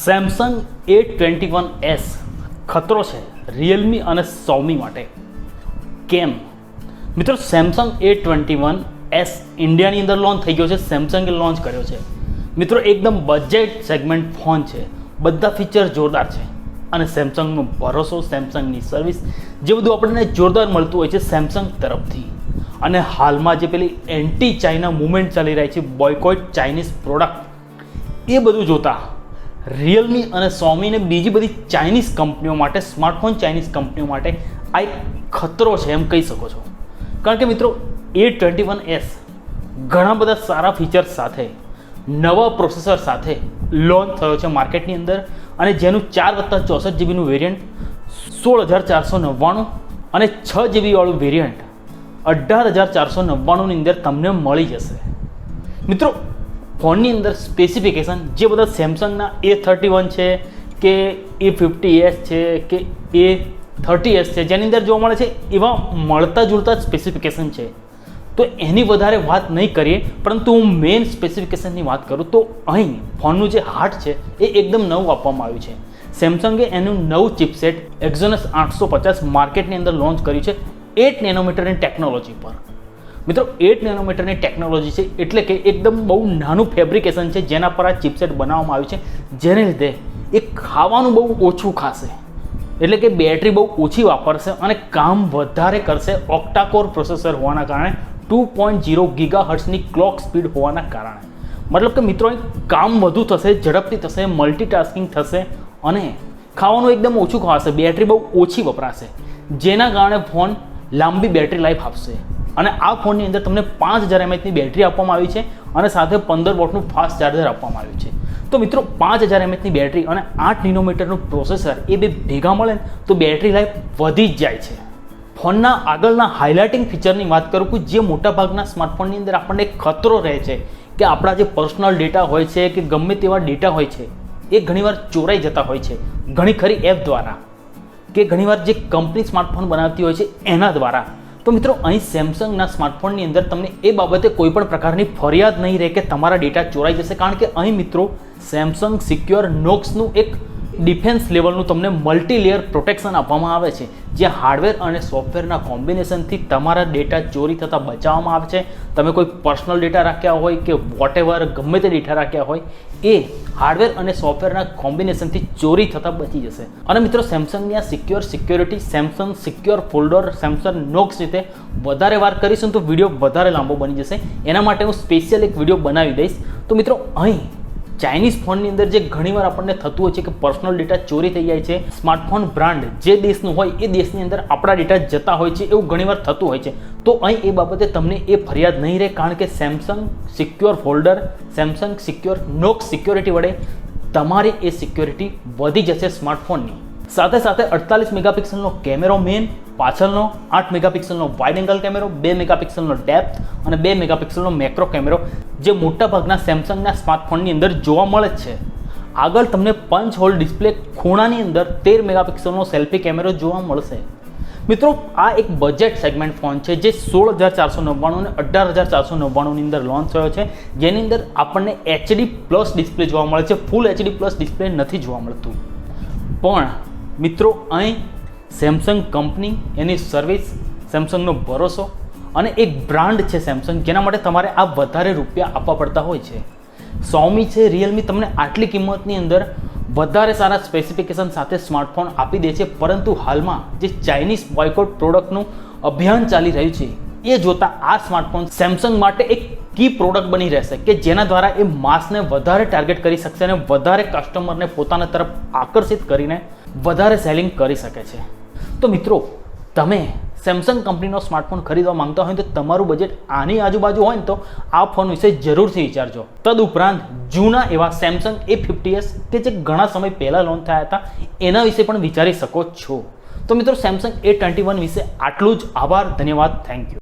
Samsung A21s ખતરો છે Realme અને Xiaomi માટે. કેમ મિત્રો? સેમસંગ A21s ઇન્ડિયાની અંદર લોન્ચ થઈ ગયો છે. સેમસંગે લોન્ચ કર્યો છે મિત્રો. એકદમ બજેટ સેગમેન્ટ ફોન છે. બધા ફીચર જોરદાર છે અને સેમસંગનો ભરોસો, સેમસંગની સર્વિસ જે બધું આપણને જોરદાર મળતું હોય છે સેમસંગ તરફથી. અને હાલમાં જે પેલી એન્ટી ચાઇના મૂવમેન્ટ ચાલી રહી છે, બોયકોટ ચાઇનીઝ પ્રોડક્ટ, એ બધું જોતા રિયલમી અને Xiaomi ને બીજી બધી ચાઇનીઝ કંપનીઓ માટે, સ્માર્ટફોન ચાઇનીઝ કંપનીઓ માટે આ એક ખતરો છે એમ કહી શકો છો. કારણ કે મિત્રો A21s ઘણા બધા સારા ફીચર્સ સાથે, નવા પ્રોસેસર સાથે લોન્ચ થયો છે માર્કેટની અંદર, અને જેનું 4+64 જીબીનું વેરિયન્ટ 16,499 અને 6 જીબી વાળું વેરિયન્ટ 18,499ની અંદર તમને મળી જશે. મિત્રો ફોનની અંદર સ્પેસિફિકેશન જે બધા સેમસંગના A31 છે કે A50s છે કે A30s છે જેની અંદર જોવા મળે છે એવા મળતા જુલતા સ્પેસિફિકેશન છે. તો એની વધારે વાત નહીં કરીએ, પરંતુ હું મેઇન સ્પેસિફિકેશનની વાત કરું તો અહીં ફોનનું જે હાર્ટ છે એ એકદમ નવું આપવામાં આવ્યું છે. સેમસંગે એનું નવું ચિપસેટ Exynos 850 માર્કેટની અંદર લોન્ચ કર્યું છે 8 નેનોમીટરની ટેકનોલોજી પર. મિત્રો 8 નેનોમીટરની ટેકનોલોજી છે એટલે કે એકદમ બહુ નાનું ફેબ્રિકેશન છે જેના પર આ ચિપસેટ બનાવવામાં આવ્યું છે, જેને લીધે એ ખાવાનું બહુ ઓછું ખાશે, એટલે કે બેટરી બહુ ઓછી વાપરશે અને કામ વધારે કરશે. ઓક્ટા-કોર પ્રોસેસર હોવાના કારણે 2.0 ગીગાહર્ટ્ઝની ક્લોક સ્પીડ હોવાના કારણે, મતલબ કે મિત્રો કામ વધુ થશે, ઝડપથી થશે, મલ્ટીટાસ્કિંગ થશે અને ખાવાનું એકદમ ઓછું ખવાશે, બેટરી બહુ ઓછી વપરાશે, જેના કારણે ફોન લાંબી બેટરી લાઈફ આપશે. અને આ ફોનની અંદર તમને 5000 mAhની બેટરી આપવામાં આવી છે અને સાથે 15 વોટનું ફાસ્ટ ચાર્જર આપવામાં આવ્યું છે. તો મિત્રો 5000 mAhની બેટરી અને 8 નેનોમીટરનું પ્રોસેસર એ બે ભેગા મળે તો બેટરી લાઈફ વધી જ જાય છે. ફોનના આગળના હાઇલાઇટિંગ ફીચરની વાત કરું કે જે મોટાભાગના સ્માર્ટફોનની અંદર આપણને ખતરો રહે છે કે આપણા જે પર્સનલ ડેટા હોય છે કે ગમે તેવા ડેટા હોય છે એ ઘણીવાર ચોરાઈ જતા હોય છે ઘણી ખરી એપ દ્વારા કે ઘણીવાર જે કંપની સ્માર્ટફોન બનાવતી હોય છે એના દ્વારા. તો મિત્રો અહીં સેમસંગના સ્માર્ટફોનની અંદર તમને એ બાબતે કોઈ પણ પ્રકારની ફરિયાદ નહીં રહે કે તમારા ડેટા ચોરાઈ જશે, કારણ કે અહીં મિત્રો સેમસંગ સિક્યોર નોક્સનું એક ડિફેન્સ લેવલનું તમને મલ્ટી લેયર પ્રોટેક્શન આપવામાં આવે છે, જે હાર્ડવેર અને સોફ્ટવેરના કોમ્બિનેશનથી તમારા ડેટા ચોરી થતાં બચાવવામાં આવે છે. તમે કોઈ પર્સનલ ડેટા રાખ્યા હોય કે વોટેવર ગમે તે ડેટા રાખ્યા હોય એ હાર્ડવેર અને સોફ્ટવેરના કોમ્બિનેશનથી ચોરી થતાં બચી જશે. અને મિત્રો સેમસંગની આ security, Samsung secure folder, Samsung knocks રીતે વધારે વાર કરીશું તો વિડીયો વધારે લાંબો બની જશે. એના માટે હું સ્પેશિયલ એક વિડીયો બનાવી દઈશ. તો મિત્રો અહીં ચાઇનીઝ ફોનની અંદર જે ઘણીવાર આપણને થતું હોય છે કે પર્સનલ ડેટા ચોરી થઈ જાય છે, સ્માર્ટફોન બ્રાન્ડ જે દેશનું હોય એ દેશની અંદર આપણા ડેટા જતા હોય છે, એવું ઘણીવાર થતું હોય છે. તો અહીં એ બાબતે તમને એ ફરિયાદ નહીં રહે, કારણ કે Samsung secure folder, Samsung secure knocks security વડે તમારી એ સિક્યોરિટી વધી જશે સ્માર્ટફોનની. સાથે સાથે 48 મેગાપિક્સલનો કેમેરો મેઇન, પાછળનો 8 મેગાપિક્સલનો વાઇડ એંગલ કેમેરો, 2 મેગાપિક્સલનો ડેપ્થ અને 2 મેગાપિક્સલનો મેક્રો કેમેરો, જે મોટાભાગના સેમસંગના સ્માર્ટફોનની અંદર જોવા મળે જ છે. આગળ તમને પંચ હોલ ડિસ્પ્લે, ખૂણાની અંદર 13 મેગાપિક્સલનો સેલ્ફી કેમેરો જોવા મળશે. મિત્રો આ એક બજેટ સેગમેન્ટ ફોન છે જે 16,499 અને 18,499ની અંદર લોન્ચ થયો છે, જેની અંદર આપણને HD+ ડિસ્પ્લે જોવા મળે છે. ફૂલ HD+ ડિસ્પ્લે નથી જોવા મળતું. પણ મિત્રો અહીં સેમસંગ કંપની, એની સર્વિસ, સેમસંગનો ભરોસો અને એક બ્રાન્ડ છે સેમસંગ, જેના માટે તમારે આ વધારે રૂપિયા આપવા પડતા હોય છે. Xiaomi છે, રિયલમી તમને આટલી કિંમતની અંદર વધારે સારા સ્પેસિફિકેશન સાથે સ્માર્ટફોન આપી દે છે, પરંતુ હાલમાં જે ચાઇનીઝ બોયકોટ પ્રોડક્ટનું અભિયાન ચાલી રહ્યું છે એ જોતાં આ સ્માર્ટફોન સેમસંગ માટે એક કી પ્રોડક્ટ બની રહેશે કે જેના દ્વારા એ માસને વધારે ટાર્ગેટ કરી શકશે અને વધારે કસ્ટમરને પોતાના તરફ આકર્ષિત કરીને વધારે સેલિંગ કરી શકે છે. તો મિત્રો તમે સેમસંગ કંપનીનો સ્માર્ટફોન ખરીદવા માંગતા હોય તો તમારું બજેટ આની આજુબાજુ હોય ને તો આ ફોન વિશે જરૂરથી વિચારજો. તદુપરાંત જૂના એવા સેમસંગ A50s કે જે ઘણા સમય પહેલાં લોન્ચ થયા હતા એના વિશે પણ વિચારી શકો છો. તો મિત્રો સેમસંગ A21 વિશે આટલું જ. આભાર, ધન્યવાદ, થેન્ક યુ.